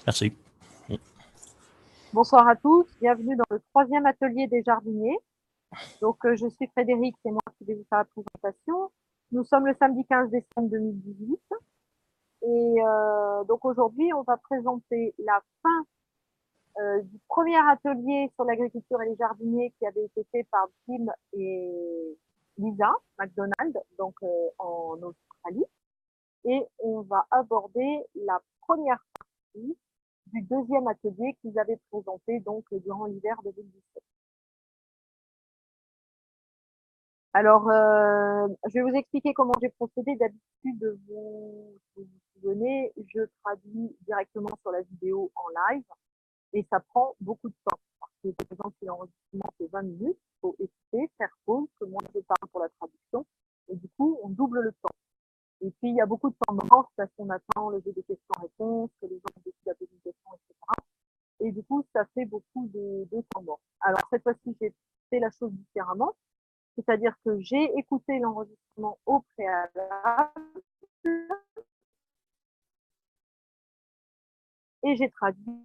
Merci. Bonsoir à tous, bienvenue dans le troisième atelier des jardiniers. Donc, je suis Frédéric, c'est moi qui vais vous faire la présentation. Nous sommes le samedi 15 décembre 2018 et donc aujourd'hui, on va présenter la fin du premier atelier sur l'agriculture et les jardiniers qui avait été fait par Jim et Lisa McDonald, donc en Australie. Et on va aborder la première partie du deuxième atelier qu'ils avaient présenté donc durant l'hiver 2017. Alors, je vais vous expliquer comment j'ai procédé. D'habitude, vous souvenez, je traduis directement sur la vidéo en live et ça prend beaucoup de temps. Parce que, par exemple, si l'enregistrement fait 20 minutes, il faut écouter, faire pause, que moi je parle pour la traduction et du coup, on double le temps. Et puis, il y a beaucoup de temps mort parce qu'on attend le jeu des questions-réponses, que les gens décident à poser une question, etc. Et du coup, ça fait beaucoup de temps mort. Alors, cette fois-ci, j'ai fait la chose différemment. C'est-à-dire que j'ai écouté l'enregistrement au préalable et j'ai traduit.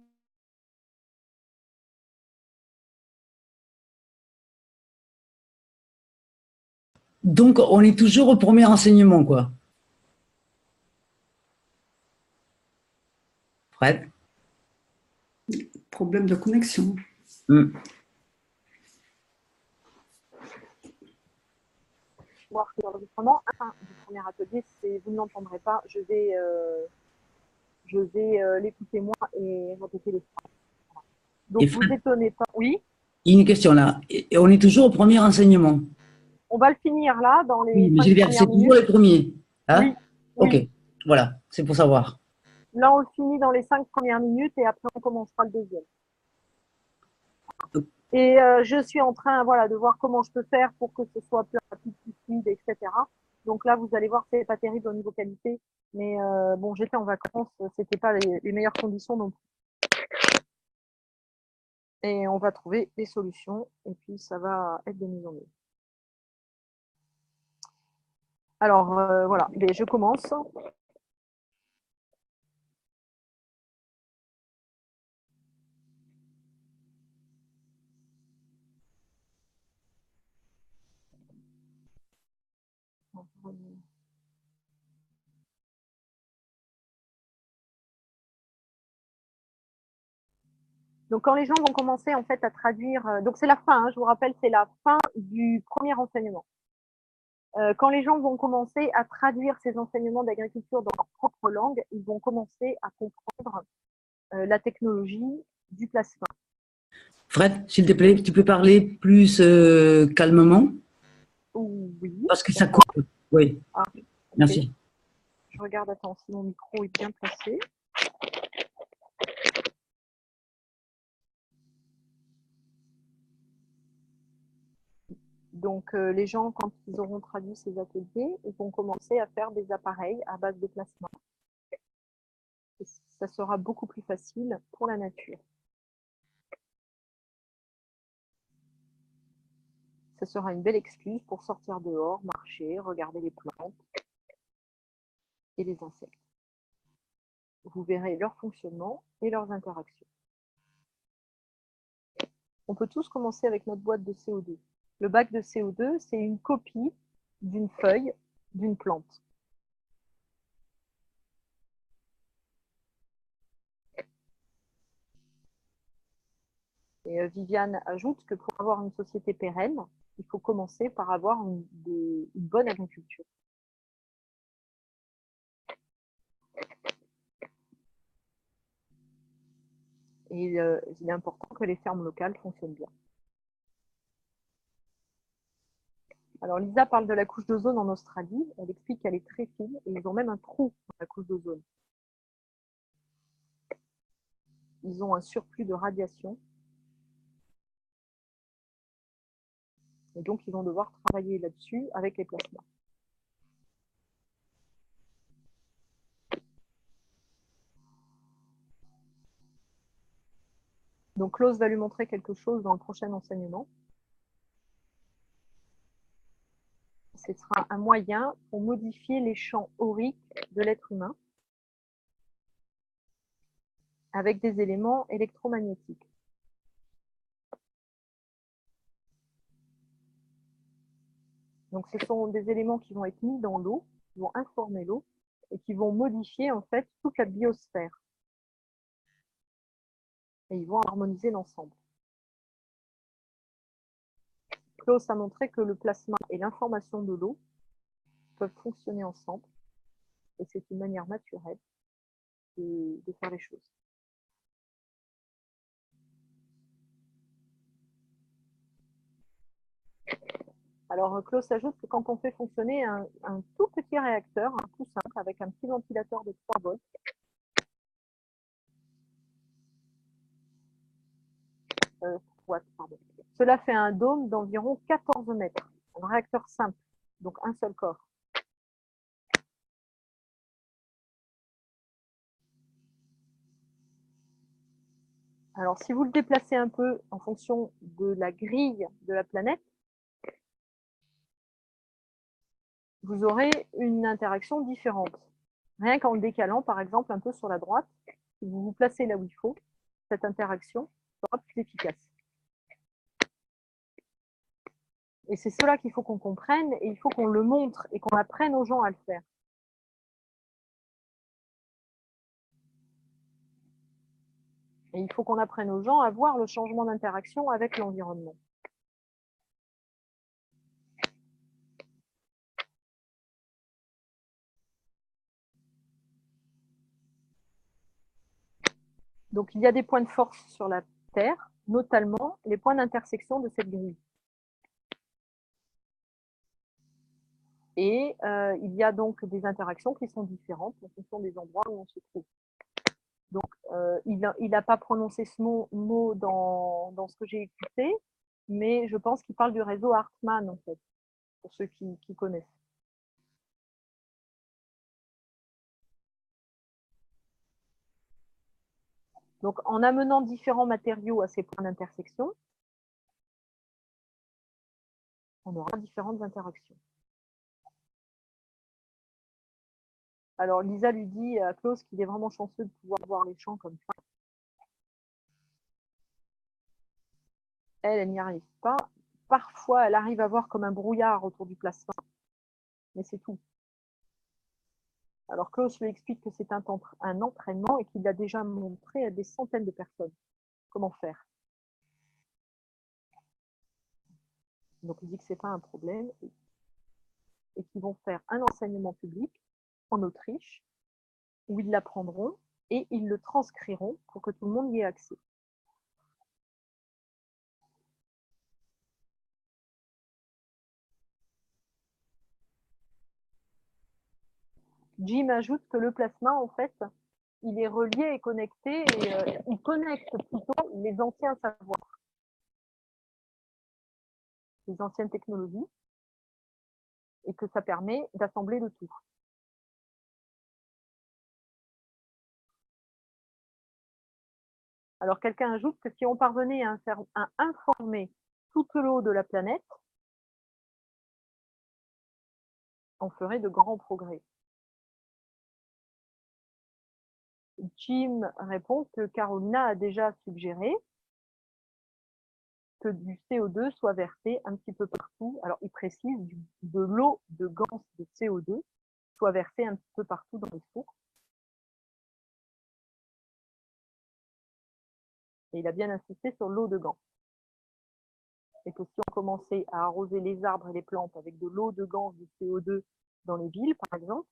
Donc, on est toujours au premier enseignement, quoi. Fred? Problème de connexion. Voir que l'enregistrement, enfin, du premier atelier, vous ne l'entendrez pas. Je vais l'écouter moi et répéter les phrases. Donc, Et vous Fred, étonnez pas. Oui, il y a une question là. Et on est toujours au premier enseignement. on va le finir là, dans Oui, les mais 5 Gilbert, premières c'est toujours minutes. le premier. Hein? Oui, Ok, oui. voilà, c'est pour savoir. Là, on le finit dans les 5 premières minutes et après, on commencera le deuxième. Et je suis en train voilà, de voir comment je peux faire pour que ce soit plus rapide, plus fluide, etc. Donc là, vous allez voir, c'est pas terrible au niveau qualité. Mais bon, j'étais en vacances, c'était pas les meilleures conditions non plus. Et on va trouver des solutions et puis ça va être de mieux en mieux. Alors voilà, je commence. Donc quand les gens vont commencer en fait à traduire, donc c'est la fin, hein, je vous rappelle, c'est la fin du premier enseignement. Quand les gens vont commencer à traduire ces enseignements d'agriculture dans leur propre langue, ils vont commencer à comprendre la technologie du plasma. Fred, s'il te plaît, tu peux parler plus calmement Oui, parce que ça coupe. d'accord. Oui, Ah, ok. merci. Je regarde, attends, si mon micro est bien placé. Donc, les gens, quand ils auront traduit ces ateliers, ils vont commencer à faire des appareils à base de plasma. Et ça sera beaucoup plus facile pour la nature. Ça sera une belle excuse pour sortir dehors, marcher, regarder les plantes et les insectes. Vous verrez leur fonctionnement et leurs interactions. On peut tous commencer avec notre boîte de CO2. Le bac de CO2, c'est une copie d'une feuille d'une plante. Et Viviane ajoute que pour avoir une société pérenne, il faut commencer par avoir une bonne agriculture. Et il est important que les fermes locales fonctionnent bien. Alors Lisa parle de la couche d'ozone en Australie. Elle explique qu'elle est très fine et ils ont même un trou dans la couche d'ozone. Ils ont un surplus de radiation. Et donc, ils vont devoir travailler là-dessus avec les plasmas. Donc, Klaus va lui montrer quelque chose dans le prochain enseignement. Ce sera un moyen pour modifier les champs auriques de l'être humain. avec des éléments électromagnétiques. Donc, ce sont des éléments qui vont être mis dans l'eau, qui vont informer l'eau et qui vont modifier en fait toute la biosphère. Et ils vont harmoniser l'ensemble. Claus a montré que le plasma et l'information de l'eau peuvent fonctionner ensemble. Et c'est une manière naturelle de faire les choses. Alors, Claus ajoute que quand on fait fonctionner un tout petit réacteur, un tout simple, avec un petit ventilateur de 3 volts, cela fait un dôme d'environ 14 mètres. Un réacteur simple, donc un seul corps. Alors, si vous le déplacez un peu en fonction de la grille de la planète, vous aurez une interaction différente. Rien qu'en le décalant, par exemple, un peu sur la droite, si vous vous placez là où il faut, cette interaction sera plus efficace. Et c'est cela qu'il faut qu'on comprenne et il faut qu'on le montre et qu'on apprenne aux gens à le faire. Et il faut qu'on apprenne aux gens à voir le changement d'interaction avec l'environnement. Donc, il y a des points de force sur la Terre, notamment les points d'intersection de cette grille. Et il y a donc des interactions qui sont différentes en fonction des endroits où on se trouve. Donc, il n'a pas prononcé ce mot dans ce que j'ai écouté, mais je pense qu'il parle du réseau Hartmann, en fait, pour ceux qui connaissent. Donc, en amenant différents matériaux à ces points d'intersection, on aura différentes interactions. Alors, Lisa lui dit à Claus qu'il est vraiment chanceux de pouvoir voir les champs comme ça. Elle n'y arrive pas. Parfois, elle arrive à voir comme un brouillard autour du plasma, mais c'est tout. Alors, Claus lui explique que c'est un entraînement et qu'il a déjà montré à des centaines de personnes comment faire. Donc, il dit que ce n'est pas un problème et qu'ils vont faire un enseignement public en Autriche où ils l'apprendront et ils le transcriront pour que tout le monde y ait accès. Jim ajoute que le plasma, en fait, il est relié et connecté et il connecte plutôt les anciens savoirs, les anciennes technologies, et que ça permet d'assembler le tout. Alors, quelqu'un ajoute que si on parvenait à informer toute l'eau de la planète, on ferait de grands progrès. Jim répond que Carolina a déjà suggéré que du CO2 soit versé un petit peu partout. Alors, il précise de l'eau de ganse de CO2 soit versée un petit peu partout dans les sources. Et il a bien insisté sur l'eau de ganse. Et que si on commençait à arroser les arbres et les plantes avec de l'eau de ganse de CO2 dans les villes, par exemple,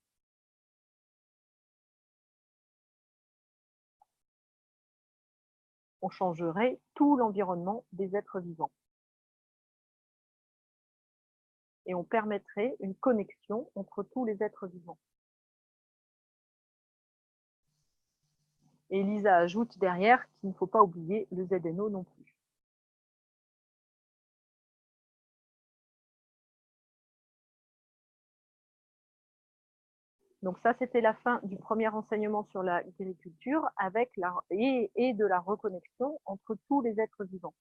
on changerait tout l'environnement des êtres vivants. Et on permettrait une connexion entre tous les êtres vivants. Et Lisa ajoute derrière qu'il ne faut pas oublier le ZNO non plus. Donc ça, c'était la fin du premier enseignement sur l'agriculture avec et de la reconnexion entre tous les êtres vivants.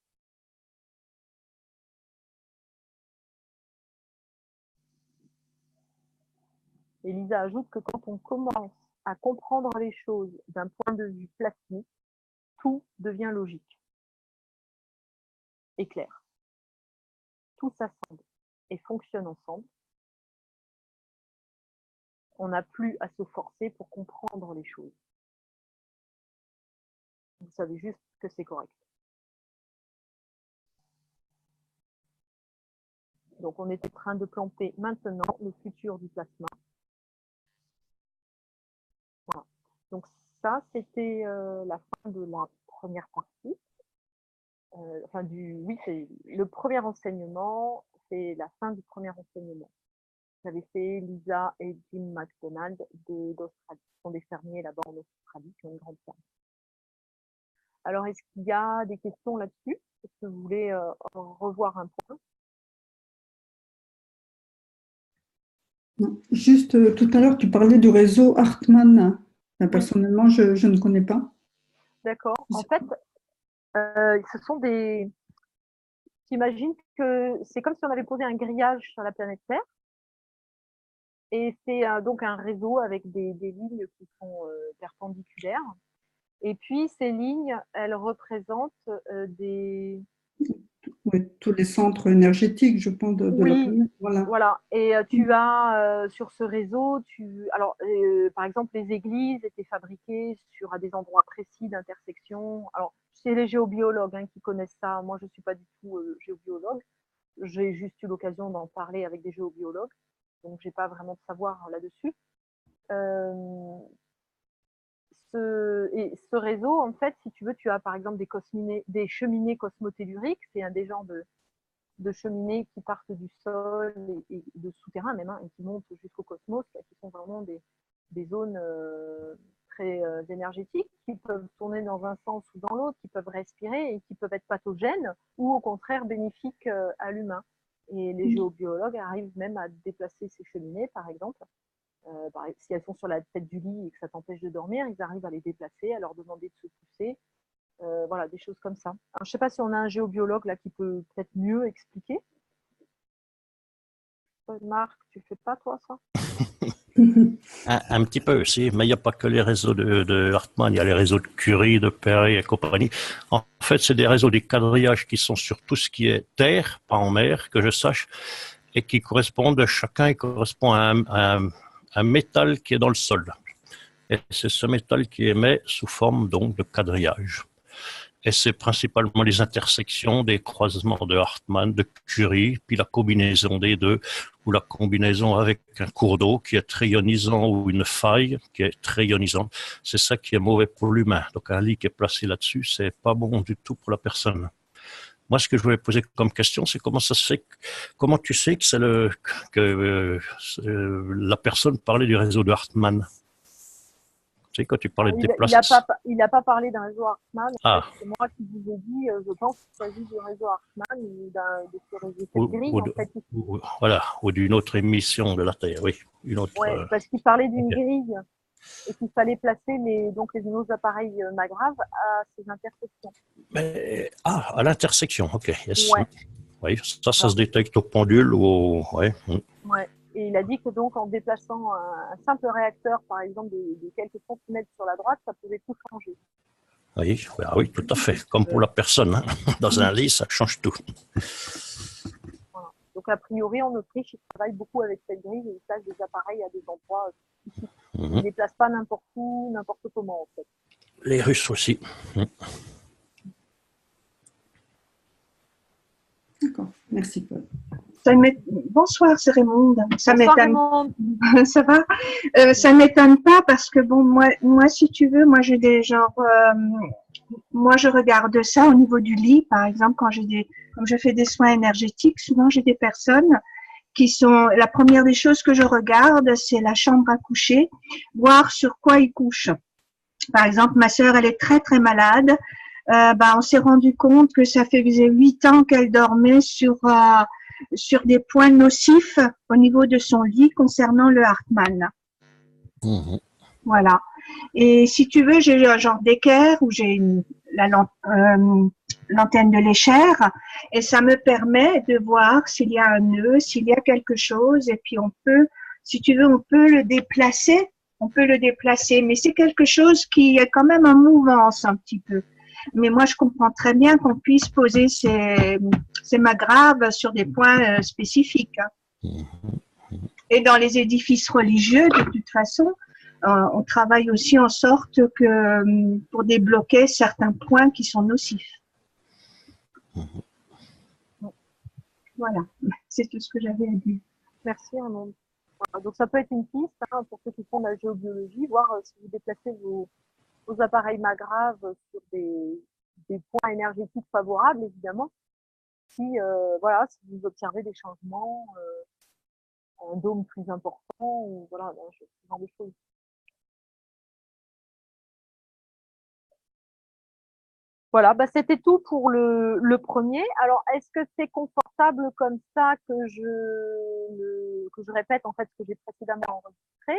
Et Lisa ajoute que quand on commence à comprendre les choses d'un point de vue plasmique, tout devient logique et clair. Tout s'assemble et fonctionne ensemble. On n'a plus à se forcer pour comprendre les choses. Vous savez juste que c'est correct. Donc, on est en train de planter maintenant le futur du plasma. Voilà. Donc, ça, c'était la fin de la première partie. Oui, c'est le premier enseignement, c'est la fin du premier enseignement. J'avais fait Lisa et Jim McDonald d'Australie. Ce sont des fermiers là-bas en Australie qui ont une grande ferme. Alors, est-ce qu'il y a des questions là-dessus? Est-ce que vous voulez revoir un point? Non. Juste tout à l'heure, tu parlais du réseau Hartmann. Personnellement, je ne connais pas. D'accord. En fait, ce sont des... J'imagine que c'est comme si on avait posé un grillage sur la planète Terre. Et c'est donc un réseau avec des lignes qui sont perpendiculaires. Et puis, ces lignes, elles représentent Oui, tous les centres énergétiques, je pense, de la planète. Voilà. Et tu as sur ce réseau, par exemple, les églises étaient fabriquées à des endroits précis d'intersection. Alors, c'est les géobiologues qui connaissent ça. Moi, je ne suis pas du tout géobiologue. J'ai juste eu l'occasion d'en parler avec des géobiologues. Donc, je n'ai pas vraiment de savoir là-dessus. Ce réseau, en fait, si tu veux, tu as par exemple des cheminées cosmotelluriques, c'est des genres de cheminées qui partent du sol et de souterrain même, et qui montent jusqu'au cosmos, qui sont vraiment des zones très énergétiques, qui peuvent tourner dans un sens ou dans l'autre, qui peuvent respirer et qui peuvent être pathogènes ou au contraire bénéfiques à l'humain. Et les géobiologues arrivent même à déplacer ces cheminées, par exemple. Si elles sont sur la tête du lit et que ça t'empêche de dormir, ils arrivent à les déplacer, à leur demander de se pousser. Voilà, des choses comme ça. Alors, je ne sais pas si on a un géobiologue là qui peut peut-être mieux expliquer. Marc, tu ne fais pas toi ça? Un petit peu aussi, mais il n'y a pas que les réseaux de Hartmann, il y a les réseaux de Curie, de Perry et compagnie. En fait, c'est des réseaux, des quadrillages qui sont sur tout ce qui est terre, pas en mer, que je sache, et qui correspondent, chacun correspond à un métal qui est dans le sol. Et c'est ce métal qui émet sous forme donc de quadrillage. Et c'est principalement les intersections des croisements de Hartmann, de Curie, puis la combinaison des deux, ou la combinaison avec un cours d'eau qui est très ionisant ou une faille qui est très ionisante. C'est ça qui est mauvais pour l'humain. Donc un lit qui est placé là-dessus, c'est pas bon du tout pour la personne. Moi, ce que je voulais poser comme question, c'est comment ça se fait, comment tu sais que la personne parlait du réseau de Hartmann? Tu sais, quand tu parlais de déplacement. Il n'a pas parlé d'un réseau Hartmann. C'est moi qui vous ai dit, je pense qu'il s'agit du réseau Hartmann ou de ce réseau grille. Voilà, ou d'une autre émission de la Terre, oui. Parce qu'il parlait d'une grille et qu'il fallait placer nos appareils magraves à ces intersections. À l'intersection, ok. Yes. Ouais. Oui, ça se détecte au pendule ou au... Ouais. Et il a dit que donc en déplaçant un simple réacteur, par exemple, de quelques centimètres sur la droite, ça pouvait tout changer. Oui, tout à fait. Comme pour la personne. Dans un lit, ça change tout. Voilà. Donc, a priori, en Autriche, ils travaillent beaucoup avec cette grille et ils placent des appareils à des endroits spécifiques. Ils ne les placent pas n'importe où, n'importe comment, en fait. Les Russes aussi. D'accord. Merci, Paul. Bonsoir, c'est Raymond. Bonsoir, Raymond. Ça va? Ça m'étonne pas parce que bon, moi, si tu veux, moi j'ai des genres, moi je regarde ça au niveau du lit, par exemple, quand je fais des soins énergétiques, souvent j'ai des personnes qui sont, la première des choses que je regarde, c'est la chambre à coucher, voir sur quoi ils couchent. Par exemple, ma sœur, elle est très très malade. On s'est rendu compte que ça faisait 8 ans qu'elle dormait sur des points nocifs au niveau de son lit concernant le Hartmann. Voilà. Et si tu veux, j'ai un genre d'équerre où j'ai l'antenne de l'échelle et ça me permet de voir s'il y a un nœud, s'il y a quelque chose et puis on peut, si tu veux, on peut le déplacer. Mais c'est quelque chose qui est quand même en mouvance un petit peu. Mais moi, je comprends très bien qu'on puisse poser ces magraves sur des points spécifiques. Hein. Et dans les édifices religieux, de toute façon, on travaille aussi en sorte que pour débloquer certains points qui sont nocifs. Voilà, c'est tout ce que j'avais à dire. Merci, Armand. Voilà, donc ça peut être une piste hein, pour ceux qui font de la géobiologie, voir si vous déplacez vos appareils magraves sur des points énergétiques favorables, évidemment. Si, voilà, si vous observez des changements, un dôme plus important, ou voilà, ce genre de choses. Voilà, bah, c'était tout pour le premier. Alors, est-ce que c'est confortable comme ça que je répète en fait ce que j'ai précédemment enregistré?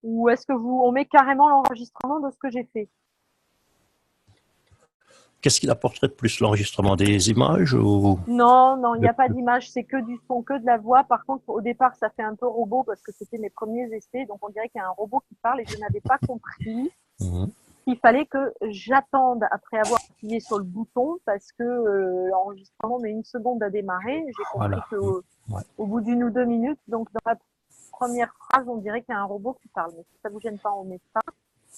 Ou est-ce que on met carrément l'enregistrement de ce que j'ai fait? Qu'est-ce qu'il apporterait de plus, l'enregistrement des images ou... Non, non, il n'y a pas d'image, c'est que du son, que de la voix. Par contre, au départ, ça fait un peu robot parce que c'était mes premiers essais, donc on dirait qu'il y a un robot qui parle et je n'avais pas compris qu'il fallait que j'attende après avoir appuyé sur le bouton parce que l'enregistrement met une seconde à démarrer. J'ai compris qu'au bout d'une ou 2 minutes, donc dans la première phrase, on dirait qu'il y a un robot qui parle. Mais si ça vous gêne pas, on met ça.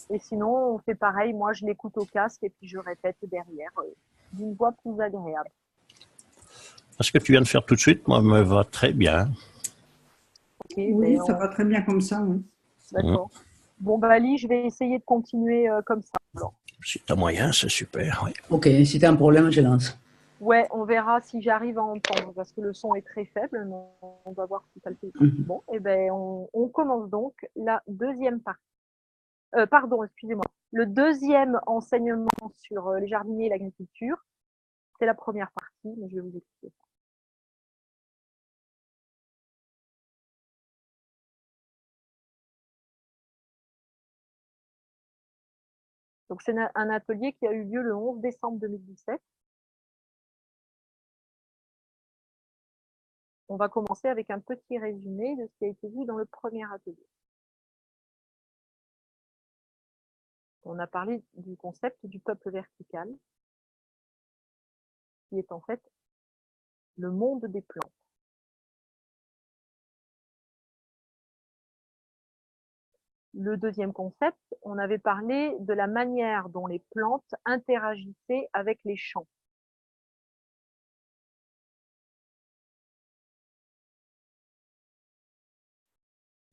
Et sinon, on fait pareil. Moi, je l'écoute au casque et puis je répète derrière d'une voix plus agréable. Ce que tu viens de faire tout de suite, moi, me va très bien. Okay, oui, ça va très bien comme ça. Oui. D'accord. Bon, bah, Ali, je vais essayer de continuer comme ça. Alors. Si tu as moyen, c'est super. Oui. Ok, si tu as un problème, je lance. Ouais, on verra si j'arrive à entendre parce que le son est très faible. On va voir si ça le fait. Bon, et ben, on commence donc la deuxième partie. Pardon, excusez-moi. Le deuxième enseignement sur les jardiniers et l'agriculture. C'est la première partie, mais je vais vous expliquer ça. Donc, c'est un atelier qui a eu lieu le 11 décembre 2017. On va commencer avec un petit résumé de ce qui a été vu dans le premier atelier. On a parlé du concept du peuple vertical, qui est en fait le monde des plantes. Le deuxième concept, on avait parlé de la manière dont les plantes interagissaient avec les champs.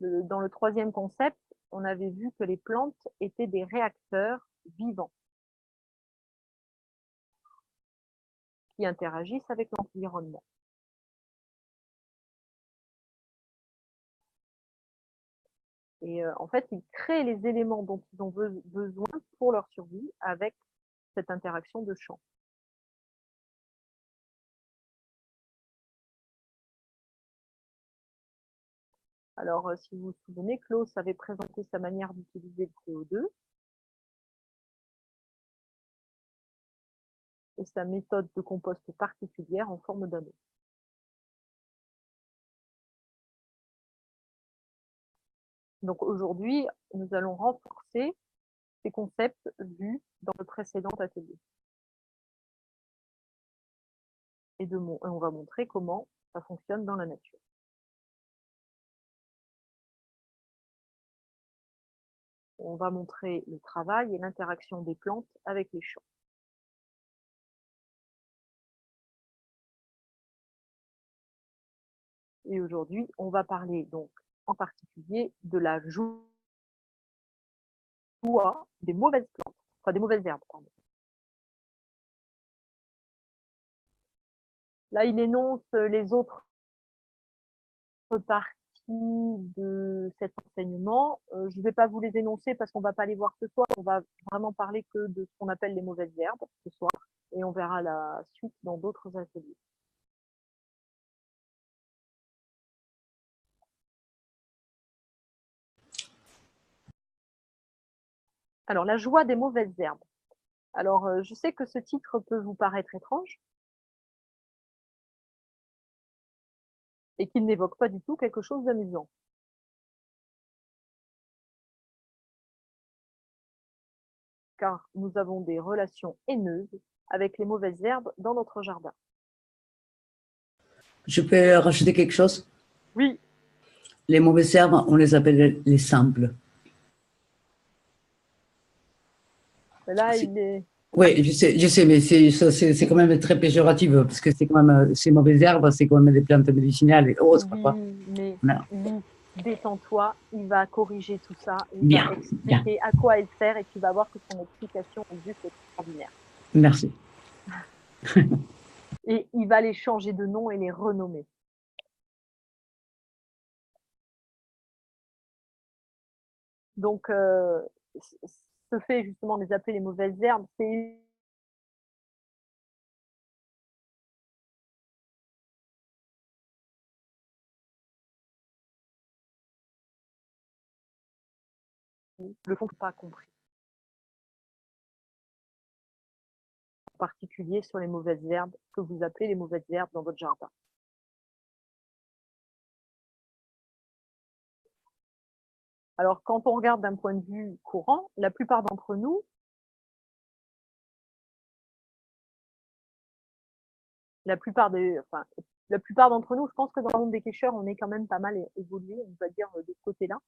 Dans le troisième concept, on avait vu que les plantes étaient des réacteurs vivants qui interagissent avec l'environnement. Et en fait, ils créent les éléments dont ils ont besoin pour leur survie avec cette interaction de champ. Alors, si vous vous souvenez, Klaus avait présenté sa manière d'utiliser le CO2 et sa méthode de compost particulière en forme d'anneau. Donc aujourd'hui, nous allons renforcer ces concepts vus dans le précédent atelier. Et on va montrer comment ça fonctionne dans la nature. On va montrer le travail et l'interaction des plantes avec les champs. Et aujourd'hui, on va parler donc en particulier de la joie des mauvaises plantes, enfin des mauvaises herbes, pardon. Là, il énonce les autres parties de cet enseignement. Je ne vais pas vous les énoncer parce qu'on ne va pas les voir ce soir. On va vraiment parler que de ce qu'on appelle les mauvaises herbes ce soir. Et on verra la suite dans d'autres ateliers. Alors, la joie des mauvaises herbes. Alors, je sais que ce titre peut vous paraître étrange et qu'il n'évoque pas du tout quelque chose d'amusant. car nous avons des relations haineuses avec les mauvaises herbes dans notre jardin. Je peux rajouter quelque chose? Oui, Les mauvaises herbes, on les appelle les simples. là, C'est- il est... Oui, je sais, mais c'est quand même très péjoratif parce que c'est quand même ces mauvaises herbes, c'est quand même des plantes médicinales et autres, quoi. Oui, mais Voilà. Lise, détends-toi, il va corriger tout ça, il va Bien, bien. expliquer à quoi elle sert et tu vas voir que son explication est juste extraordinaire. Merci. Et il va les changer de nom et les renommer. Donc, ce fait justement de les appeler les mauvaises herbes, c'est le fond pas compris. En particulier sur les mauvaises herbes que vous appelez les mauvaises herbes dans votre jardin. Alors, quand on regarde d'un point de vue courant, la plupart d'entre nous, la plupart d'entre nous, je pense que dans le monde des pêcheurs, on est quand même pas mal évolué, on va dire, de ce côté-là.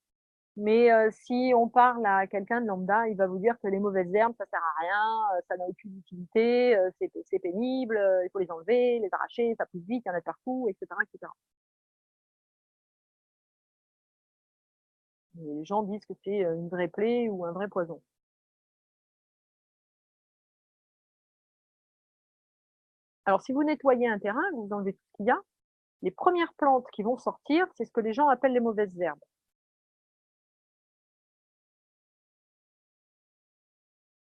Mais si on parle à quelqu'un de lambda, il va vous dire que les mauvaises herbes, ça sert à rien, ça n'a aucune utilité, c'est pénible, il faut les enlever, les arracher, ça pousse vite, il y en a partout, etc., etc. Et les gens disent que c'est une vraie plaie ou un vrai poison. Alors, si vous nettoyez un terrain, que vous enlevez tout ce qu'il y a, les premières plantes qui vont sortir, c'est ce que les gens appellent les mauvaises herbes.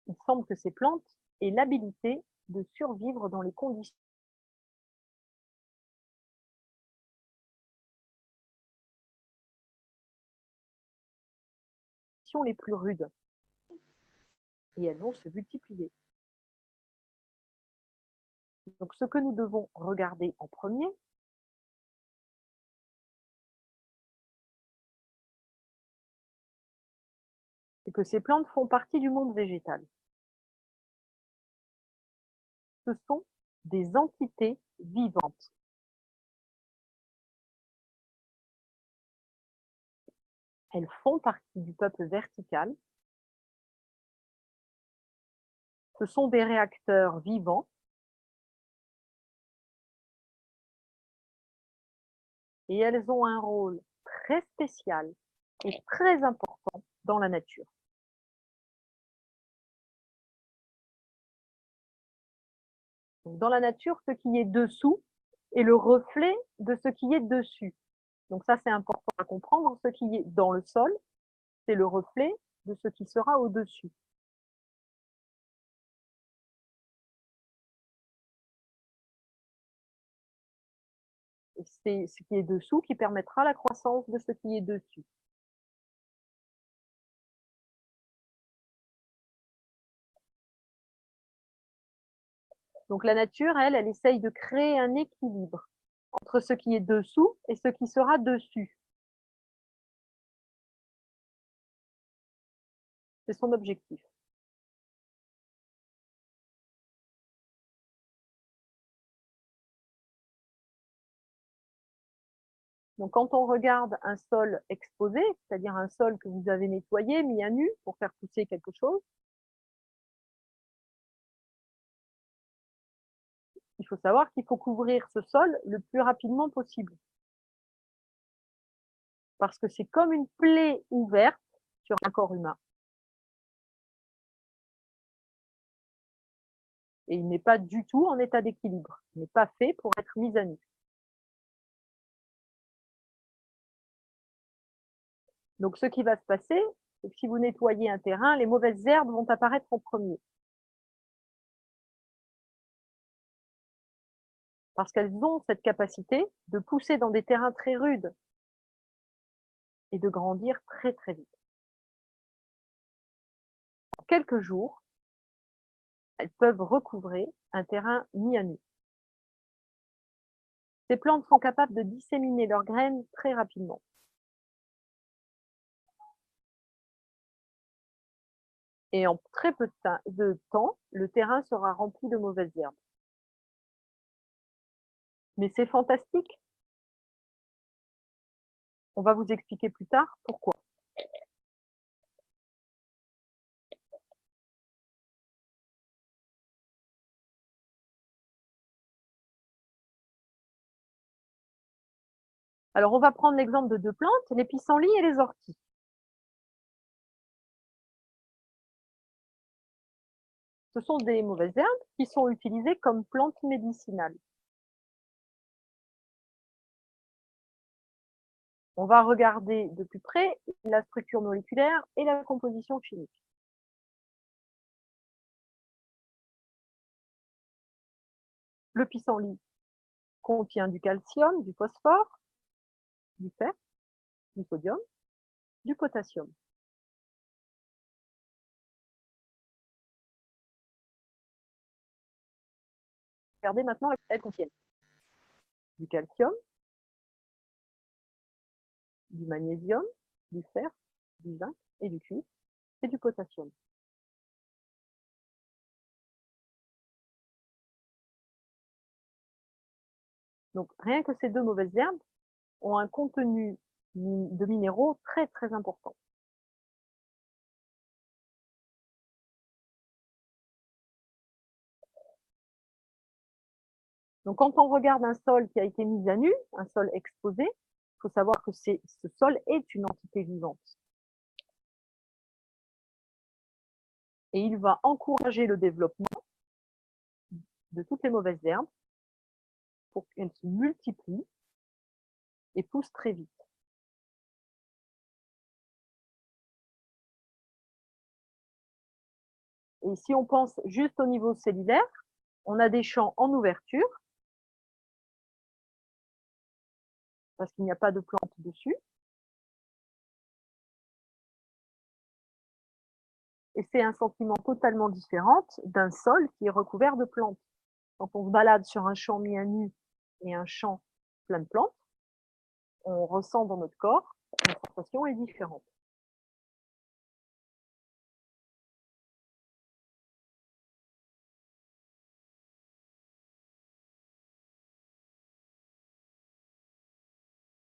Il semble que ces plantes aient l'habilité de survivre dans les conditions les plus rudes. Et elles vont se multiplier. Donc, ce que nous devons regarder en premier, c'est que ces plantes font partie du monde végétal. Ce sont des entités vivantes. Elles font partie du peuple vertical. Ce sont des réacteurs vivants. Et elles ont un rôle très spécial et très important dans la nature. Donc, dans la nature, ce qui est dessous est le reflet de ce qui est dessus. Donc ça, c'est important à comprendre. Ce qui est dans le sol, c'est le reflet de ce qui sera au-dessus. Et c'est ce qui est dessous qui permettra la croissance de ce qui est dessus. Donc la nature, elle essaye de créer un équilibre entre ce qui est dessous et ce qui sera dessus. C'est son objectif. Donc quand on regarde un sol exposé, c'est-à-dire un sol que vous avez nettoyé, mis à nu pour faire pousser quelque chose, il faut savoir qu'il faut couvrir ce sol le plus rapidement possible. Parce que c'est comme une plaie ouverte sur un corps humain. Et il n'est pas du tout en état d'équilibre. Il n'est pas fait pour être mis à nu. Donc ce qui va se passer, c'est que si vous nettoyez un terrain, les mauvaises herbes vont apparaître en premier. Parce qu'elles ont cette capacité de pousser dans des terrains très rudes et de grandir très très vite. En quelques jours, elles peuvent recouvrer un terrain mis à nu. Ces plantes sont capables de disséminer leurs graines très rapidement. Et en très peu de temps, le terrain sera rempli de mauvaises herbes. Mais c'est fantastique. On va vous expliquer plus tard pourquoi. Alors, on va prendre l'exemple de deux plantes, les pissenlits et les orties. Ce sont des mauvaises herbes qui sont utilisées comme plantes médicinales. On va regarder de plus près la structure moléculaire et la composition chimique. Le pissenlit contient du calcium, du phosphore, du fer, du sodium, du potassium. Regardez maintenant, elles contiennent du calcium, du magnésium, du fer, du zinc et du cuivre et du potassium. Donc, rien que ces deux mauvaises herbes ont un contenu de minéraux très, très important. Donc, quand on regarde un sol qui a été mis à nu, un sol exposé, il faut savoir que ce sol est une entité vivante. Et il va encourager le développement de toutes les mauvaises herbes pour qu'elles se multiplient et poussent très vite. Et si on pense juste au niveau cellulaire, on a des champs en ouverture, parce qu'il n'y a pas de plantes dessus. Et c'est un sentiment totalement différent d'un sol qui est recouvert de plantes. Quand on se balade sur un champ mis à nu et un champ plein de plantes, on ressent dans notre corps, la sensation est différente.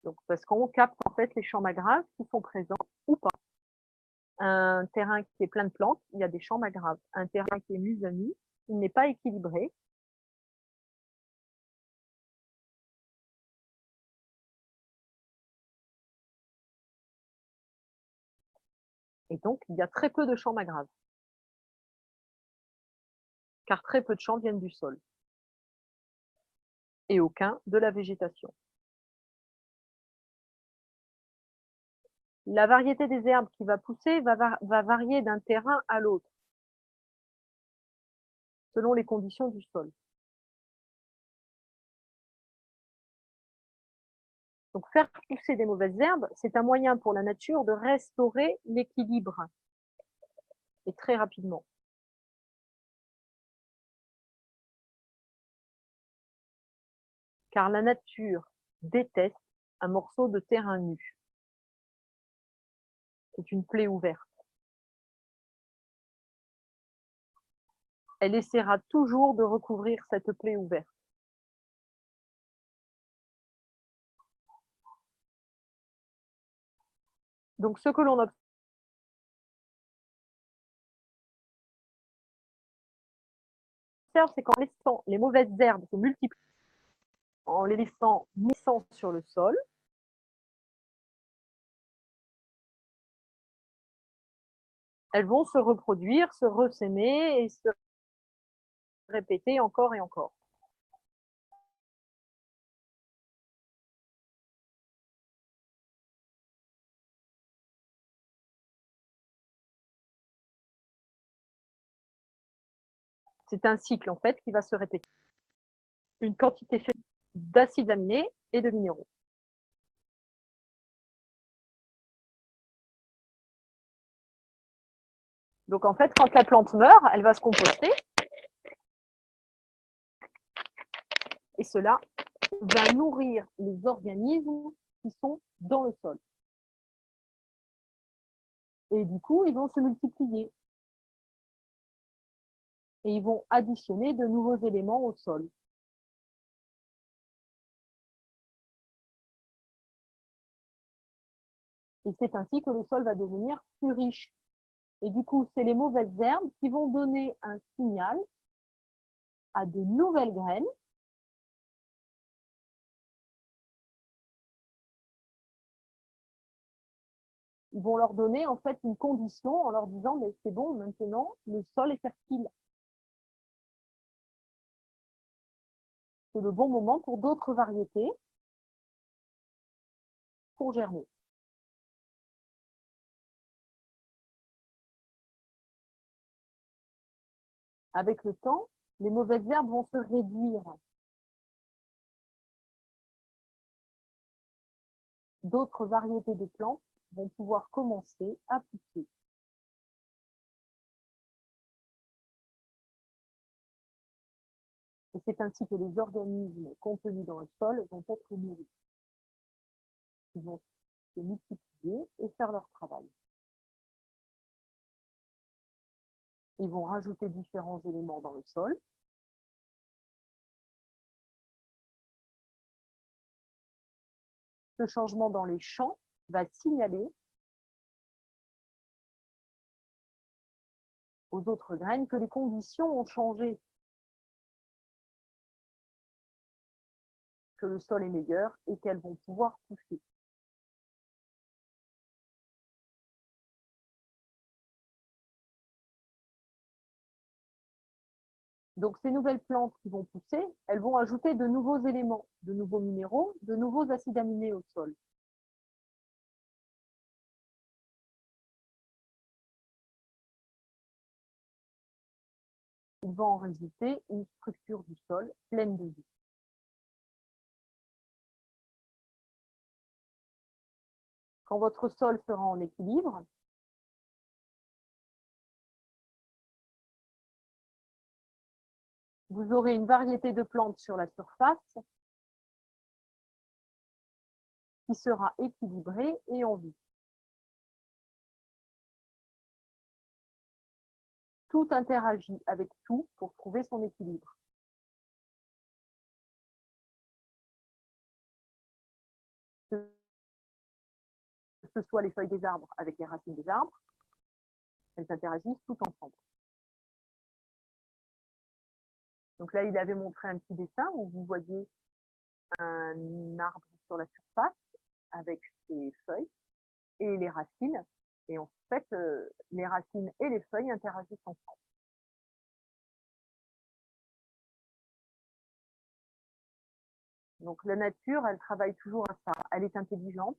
Donc, parce qu'on capte en fait les champs magraves qui sont présents ou pas. Un terrain qui est plein de plantes, il y a des champs magraves. Un terrain qui est mis à nu, il n'est pas équilibré. Et donc, il y a très peu de champs magraves. Car très peu de champs viennent du sol. Et aucun de la végétation. La variété des herbes qui va pousser va varier d'un terrain à l'autre, selon les conditions du sol. Donc, faire pousser des mauvaises herbes, c'est un moyen pour la nature de restaurer l'équilibre, et très rapidement. Car la nature déteste un morceau de terrain nu. C'est une plaie ouverte. Elle essaiera toujours de recouvrir cette plaie ouverte. Donc, ce que l'on observe, c'est qu'en laissant les mauvaises herbes se multiplier, en les laissant naissant sur le sol, elles vont se reproduire, se ressaimer et se répéter encore et encore. C'est un cycle en fait qui va se répéter. Une quantité faible d'acides aminés et de minéraux. Donc en fait, quand la plante meurt, elle va se composter. Et cela va nourrir les organismes qui sont dans le sol. Et du coup, ils vont se multiplier. et ils vont additionner de nouveaux éléments au sol. Et c'est ainsi que le sol va devenir plus riche. Et du coup, c'est les mauvaises herbes qui vont donner un signal à de nouvelles graines ils vont leur donner en fait une condition en leur disant mais c'est bon, maintenant le sol est fertile. C'est le bon moment pour d'autres variétés pour germer. Avec le temps, les mauvaises herbes vont se réduire. D'autres variétés de plantes vont pouvoir commencer à pousser. Et c'est ainsi que les organismes contenus dans le sol vont être nourris. Ils vont se multiplier et faire leur travail. Ils vont rajouter différents éléments dans le sol. Ce changement dans les champs va signaler aux autres graines que les conditions ont changé, que le sol est meilleur et qu'elles vont pouvoir pousser. Donc ces nouvelles plantes qui vont pousser, elles vont ajouter de nouveaux éléments, de nouveaux minéraux, de nouveaux acides aminés au sol. Il va en résulter une structure du sol pleine de vie. Quand votre sol sera en équilibre, vous aurez une variété de plantes sur la surface qui sera équilibrée et en vie. Tout interagit avec tout pour trouver son équilibre. Que ce soit les feuilles des arbres avec les racines des arbres, elles interagissent tout ensemble. Donc là, il avait montré un petit dessin où vous voyez un arbre sur la surface avec ses feuilles et les racines. Et en fait, les racines et les feuilles interagissent ensemble. Donc la nature, elle travaille toujours à ça. Elle est intelligente.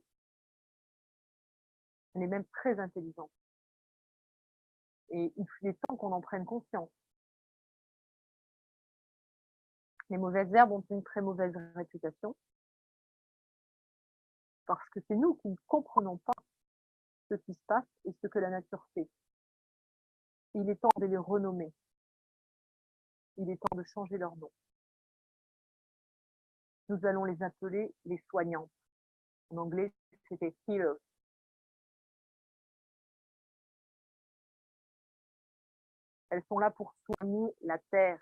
Elle est même très intelligente. Et il est temps qu'on en prenne conscience. Les mauvaises herbes ont une très mauvaise réputation parce que c'est nous qui ne comprenons pas ce qui se passe et ce que la nature fait. Il est temps de les renommer. Il est temps de changer leur nom. Nous allons les appeler les soignantes. En anglais, c'était healers. Elles sont là pour soigner la terre.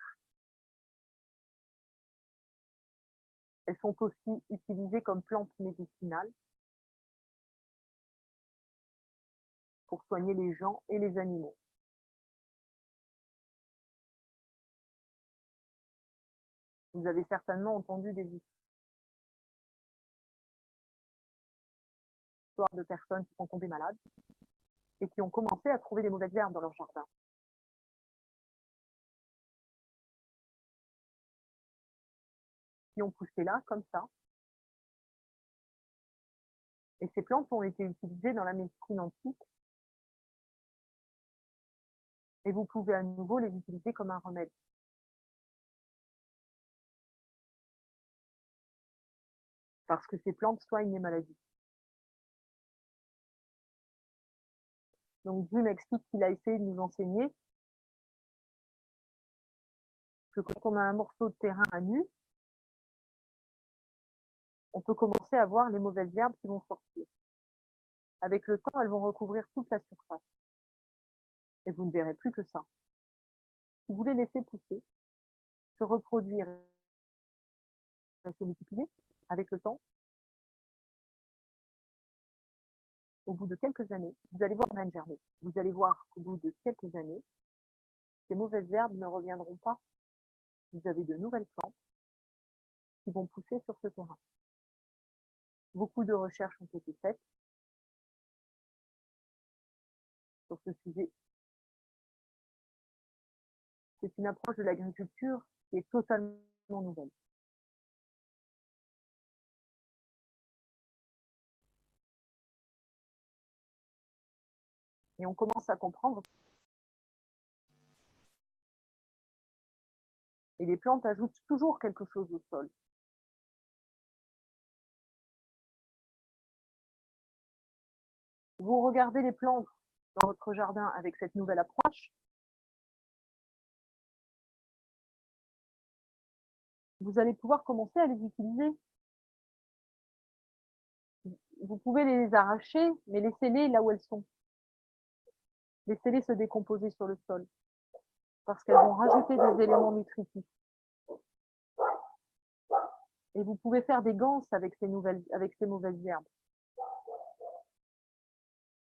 Elles sont aussi utilisées comme plantes médicinales pour soigner les gens et les animaux. Vous avez certainement entendu des histoires de personnes qui sont tombées malades et qui ont commencé à trouver des mauvaises herbes dans leur jardin. Qui ont poussé là, comme ça. Et ces plantes ont été utilisées dans la médecine antique. Et vous pouvez à nouveau les utiliser comme un remède. Parce que ces plantes soignent les maladies. Donc Dieu m'explique qu'il a essayé de nous enseigner que quand on a un morceau de terrain à nu, on peut commencer à voir les mauvaises herbes qui vont sortir. Avec le temps, elles vont recouvrir toute la surface. Et vous ne verrez plus que ça. si vous les laissez pousser, se reproduire et se multiplier avec le temps, au bout de quelques années, vous allez voir graines germer. Vous allez voir qu'au bout de quelques années, ces mauvaises herbes ne reviendront pas. Vous avez de nouvelles plantes qui vont pousser sur ce terrain. Beaucoup de recherches ont été faites sur ce sujet. C'est une approche de l'agriculture qui est totalement nouvelle. Et on commence à comprendre. Et les plantes ajoutent toujours quelque chose au sol. Vous regardez les plantes dans votre jardin avec cette nouvelle approche, vous allez pouvoir commencer à les utiliser. Vous pouvez les arracher, mais laissez-les là où elles sont. Laissez-les se décomposer sur le sol, parce qu'elles vont rajouter des éléments nutritifs. Et vous pouvez faire des ganses avec ces mauvaises herbes,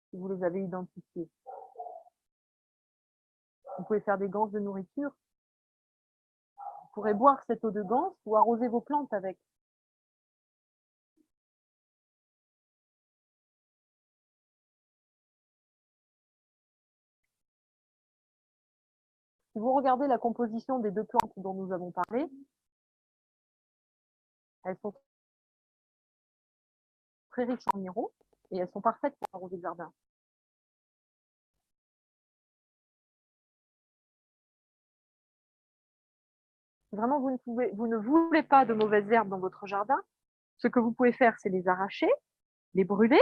si vous les avez identifiées. Vous pouvez faire des ganses de nourriture. Vous pourrez boire cette eau de ganse ou arroser vos plantes avec. Si vous regardez la composition des deux plantes dont nous avons parlé, elles sont très riches en minéraux et elles sont parfaites pour arroser le jardin. Si vraiment vous ne voulez pas de mauvaises herbes dans votre jardin, ce que vous pouvez faire, c'est les arracher, les brûler,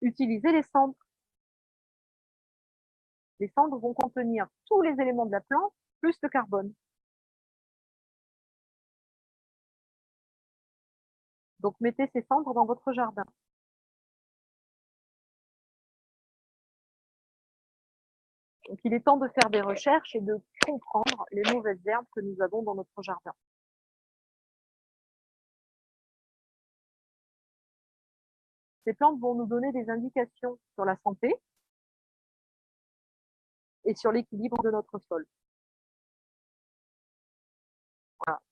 utiliser les cendres. Les cendres vont contenir tous les éléments de la plante, plus le carbone. Donc, mettez ces cendres dans votre jardin. Donc, il est temps de faire des recherches et de comprendre les mauvaises herbes que nous avons dans notre jardin. Ces plantes vont nous donner des indications sur la santé et sur l'équilibre de notre sol. Voilà.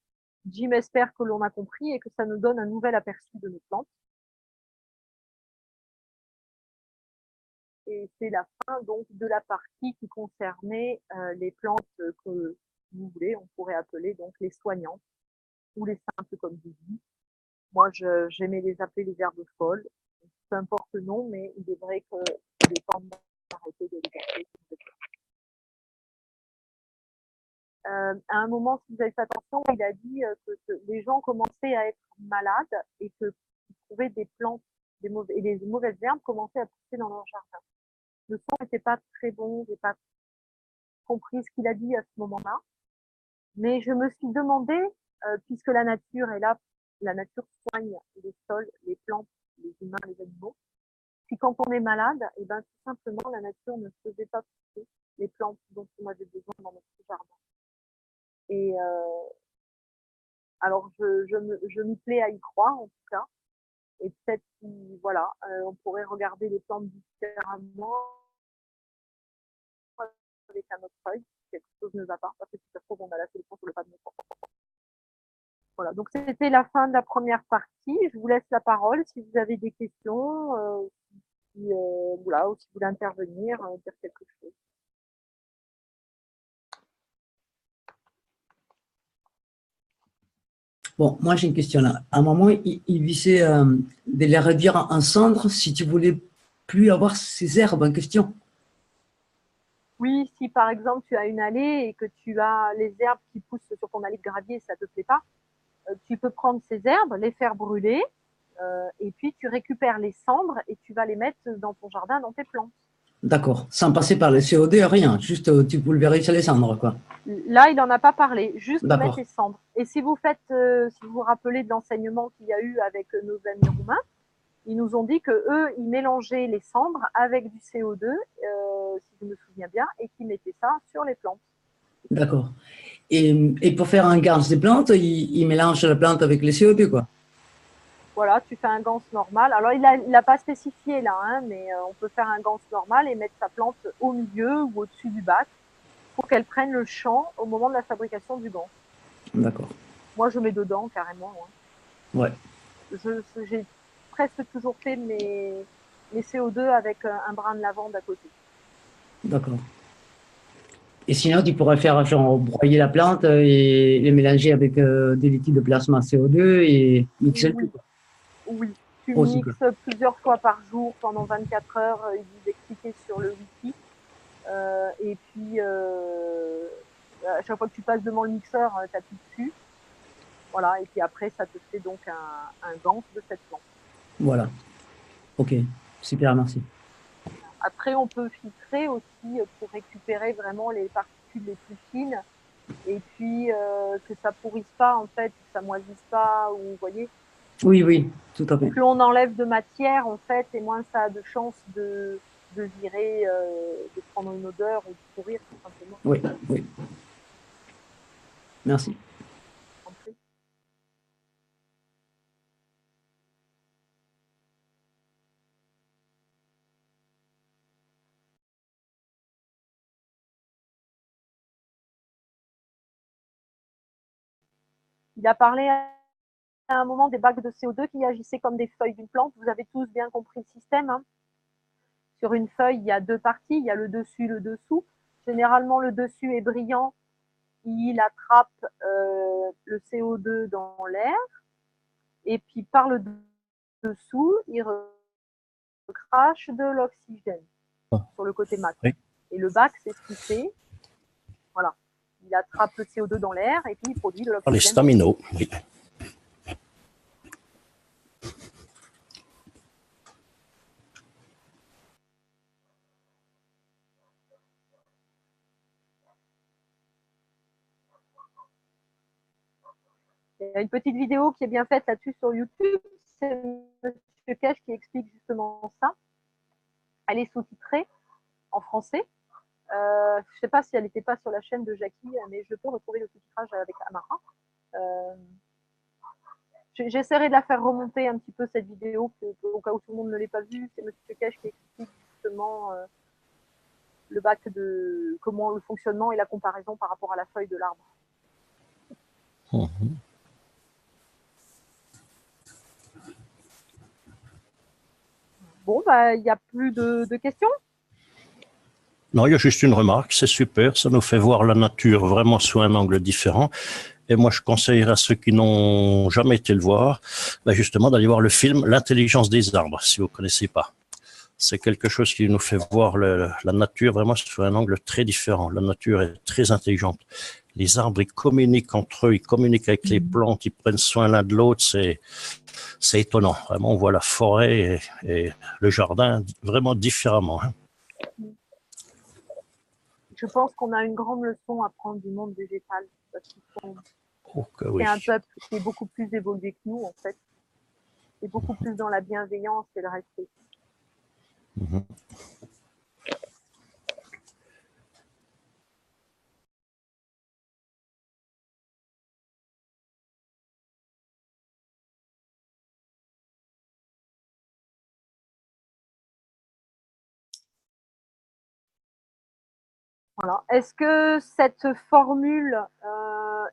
Jim espère que l'on a compris et que ça nous donne un nouvel aperçu de nos plantes. Et c'est la fin donc de la partie qui concernait les plantes que vous voulez, on pourrait appeler donc les soignantes ou les simples comme je dis. Moi, j'aimais les appeler les herbes folles. Peu importe le nom, mais il est vrai qu'il est temps d'arrêter de les appeler. À un moment, si vous avez fait attention, il a dit que les gens commençaient à être malades et qu'ils trouvaient des plantes et les mauvaises herbes commençaient à pousser dans leur jardin. Le son n'était pas très bon, j'ai pas compris ce qu'il a dit à ce moment-là. Mais je me suis demandé, puisque la nature est là, la nature soigne les sols, les plantes, les humains, les animaux, si quand on est malade, et ben tout simplement la nature ne faisait pas pousser les plantes dont on avait besoin dans notre jardin. Et alors je m'y plais à y croire en tout cas. Et peut-être voilà, on pourrait regarder les plantes différemment avec un autre œil, si quelque chose ne va pas, parce que si ça se trouve, on a la solution sur le pas de notre. Voilà, donc c'était la fin de la première partie. Je vous laisse la parole si vous avez des questions, voilà, ou si vous voulez intervenir, dire quelque chose. Bon, moi j'ai une question là. À un moment, il disait de les réduire en cendres si tu voulais plus avoir ces herbes en question. Oui, si par exemple tu as une allée et que tu as les herbes qui poussent sur ton allée de gravier, ça te plaît pas, tu peux prendre ces herbes, les faire brûler, et puis tu récupères les cendres et tu vas les mettre dans ton jardin, dans tes plantes. D'accord, sans passer par le COD, rien, juste tu pulvérises les cendres, quoi. Là, il n'en a pas parlé, juste mettre les cendres. Et si vous faites, si vous vous rappelez de l'enseignement qu'il y a eu avec nos amis roumains, ils nous ont dit que eux, ils mélangeaient les cendres avec du CO2, si je me souviens bien, et qu'ils mettaient ça sur les plantes. D'accord. Et pour faire un ganse des plantes, il mélange la plante avec les CO2, quoi. Voilà, tu fais un ganse normal. Alors, il a pas spécifié là, hein, mais on peut faire un ganse normal et mettre sa plante au milieu ou au-dessus du bac pour qu'elle prenne le champ au moment de la fabrication du ganse. D'accord. Moi, je mets dedans carrément. Hein. Ouais. J'ai presque toujours fait mes CO2 avec un brin de lavande à côté. D'accord. Et sinon, tu pourrais faire genre broyer la plante et les mélanger avec des liquides de plasma CO2 et mixer le tout. Oui, tu Aussi, mixes plusieurs fois par jour pendant 24 heures. Ils vous expliquaient sur le wiki. Et puis, à chaque fois que tu passes devant le mixeur, tu appuies dessus. Voilà, et puis après, ça te fait donc un ganse de cette plante. Voilà. Ok, super, merci. Après, on peut filtrer aussi pour récupérer vraiment les particules les plus fines et puis que ça pourrisse pas, en fait, que ça moisisse pas, ou vous voyez. Oui, oui, tout à fait. Plus on enlève de matière, en fait, et moins ça a de chances de virer, de prendre une odeur ou de pourrir, tout simplement. Oui, oui. Merci. Il a parlé à un moment des bacs de CO2 qui agissaient comme des feuilles d'une plante. Vous avez tous bien compris le système, hein. Sur une feuille, il y a deux parties, il y a le dessus et le dessous. Généralement, le dessus est brillant, il attrape le CO2 dans l'air, et puis par le dessous, il recrache de l'oxygène sur le côté mat. Oui. Et le bac, c'est ce qu'il fait. Voilà. Il attrape le CO2 dans l'air et puis il produit de l'oxygène. Les staminaux, oui. Il y a une petite vidéo qui est bien faite là-dessus sur YouTube. C'est Monsieur Cash qui explique justement ça. Elle est sous-titrée en français. Je ne sais pas si elle n'était pas sur la chaîne de Jackie, mais je peux retrouver le sous-titrage avec Amara. J'essaierai de la faire remonter un petit peu cette vidéo au cas où tout le monde ne l'ait pas vue. C'est Monsieur Cash qui explique justement le bac de comment le fonctionnement et la comparaison par rapport à la feuille de l'arbre. Bon, bah, il n'y a plus de questions. Non, il y a juste une remarque, c'est super, ça nous fait voir la nature vraiment sous un angle différent. Et moi, je conseillerais à ceux qui n'ont jamais été le voir, justement, d'aller voir le film L'intelligence des arbres, si vous ne connaissez pas. C'est quelque chose qui nous fait voir la nature vraiment sous un angle très différent. La nature est très intelligente. Les arbres, ils communiquent entre eux, ils communiquent avec les plantes, ils prennent soin l'un de l'autre. C'est étonnant. Vraiment, on voit la forêt et le jardin vraiment différemment. Hein. Je pense qu'on a une grande leçon à prendre du monde végétal. Parce qu'ils oui. C'est un peuple qui est beaucoup plus évolué que nous, en fait. Et beaucoup plus dans la bienveillance et le respect. Voilà. Est-ce que cette formule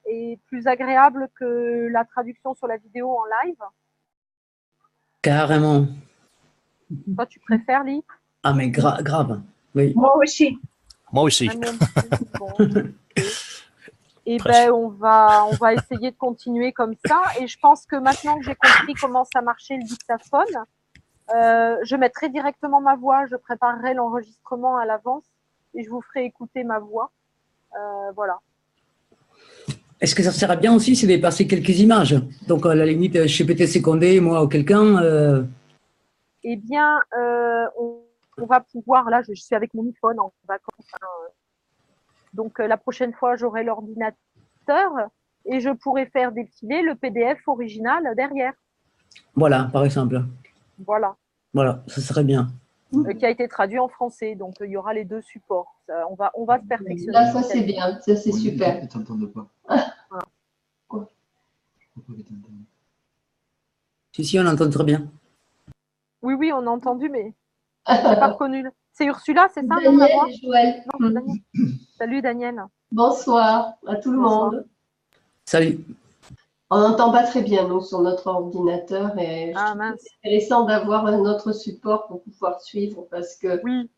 est plus agréable que la traduction sur la vidéo en live? Carrément. Toi, tu préfères, Lee? Ah, mais grave. Oui. Moi aussi. Moi aussi. Bon. Et ben, on va essayer de continuer comme ça. Et je pense que maintenant que j'ai compris comment ça marchait le dictaphone, je mettrai directement ma voix, je préparerai l'enregistrement à l'avance et je vous ferai écouter ma voix. Voilà. Est-ce que ça serait bien aussi, c'est de passer quelques images? Donc, à la limite, je sais peut-être seconder, moi ou quelqu'un. Eh bien, on va pouvoir, là, je suis avec mon iPhone en vacances. Hein, donc, la prochaine fois, j'aurai l'ordinateur et je pourrai faire défiler le PDF original derrière. Voilà, par exemple. Voilà. Voilà, ce serait bien. Qui a été traduit en français. Donc, il y aura les deux supports. On va se perfectionner. Là, ça c'est bien, ça c'est super. Ils t'entendent pas. Voilà. Pourquoi ils t'entendent? Si, on entend très bien. Oui, oui, on a entendu, mais je n'ai pas reconnu. C'est Ursula, c'est ça, non, la voix? Daniel et Joël. Non, c'est Daniel. Salut, Daniel. Bonsoir à tout le Bonsoir. monde. Salut. On n'entend pas très bien, nous, sur notre ordinateur. Et je Ah, trouve que mince. c'est intéressant d'avoir un autre support pour pouvoir suivre parce que Oui,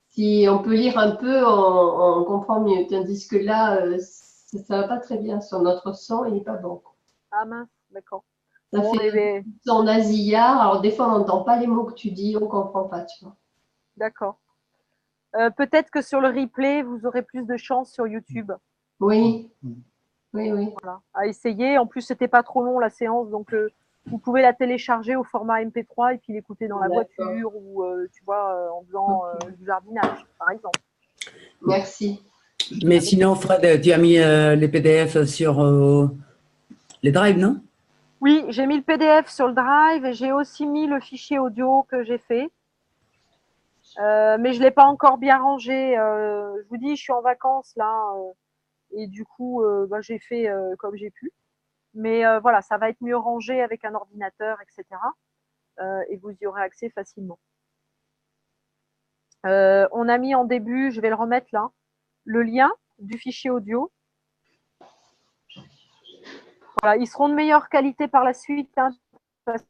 si on peut lire un peu, on comprend mieux. Tandis que là, ça ne va pas très bien sur notre son, il n'est pas bon. ah mince, d'accord. Ça Bon, fait eh ben, son nasillard. Alors, des fois, on n'entend pas les mots que tu dis, on ne comprend pas, tu vois. d'accord. Peut-être que sur le replay, vous aurez plus de chance sur YouTube. Oui, oui, oui. Voilà, à essayer. En plus, c'était pas trop long la séance, donc vous pouvez la télécharger au format MP3 et puis l'écouter dans la D'accord. voiture ou tu vois en faisant du jardinage, par exemple. Merci. Mais sinon, Fred, tu as mis les PDF sur les drives, non? Oui, j'ai mis le PDF sur le Drive et j'ai aussi mis le fichier audio que j'ai fait. Mais je ne l'ai pas encore bien rangé. Je vous dis, je suis en vacances là et du coup, j'ai fait comme j'ai pu. Mais voilà, ça va être mieux rangé avec un ordinateur, etc. Et vous y aurez accès facilement. On a mis en début, je vais le remettre là, le lien du fichier audio. Voilà, ils seront de meilleure qualité par la suite, hein, parce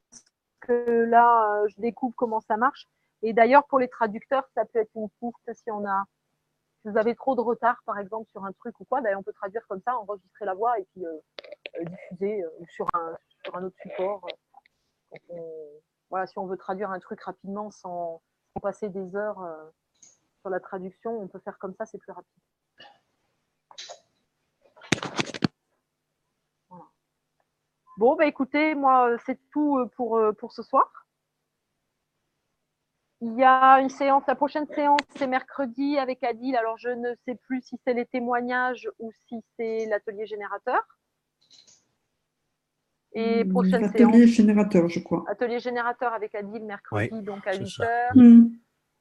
que là, je découvre comment ça marche. Et d'ailleurs, pour les traducteurs, ça peut être une piste si vous avez trop de retard, par exemple, sur un truc ou quoi, ben, on peut traduire comme ça, enregistrer la voix et puis diffuser sur un autre support. Voilà, si on veut traduire un truc rapidement sans passer des heures sur la traduction, on peut faire comme ça, c'est plus rapide. Voilà. Bon, bah écoutez, moi, c'est tout pour ce soir. Il y a une séance, la prochaine séance, c'est mercredi avec Adil. Alors, je ne sais plus si c'est les témoignages ou si c'est l'atelier générateur. Et prochaine Atelier séance, générateur, je crois. atelier générateur avec Adil mercredi, Oui, donc à c'est 8h. Mm.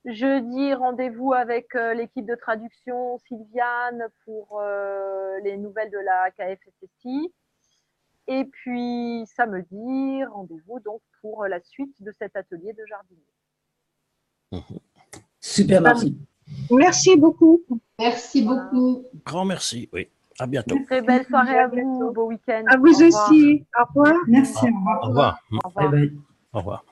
Jeudi, rendez-vous avec l'équipe de traduction Sylviane pour les nouvelles de la KFSSI. Et puis samedi, rendez-vous donc pour la suite de cet atelier de jardinier. Super, merci. Merci beaucoup. Merci beaucoup. Grand merci, oui. À bientôt. Très belle soirée à bientôt. vous, beau week-end. À vous Au revoir. aussi. Au revoir. Merci, au revoir. Au revoir. Au revoir. Bye bye. Au revoir.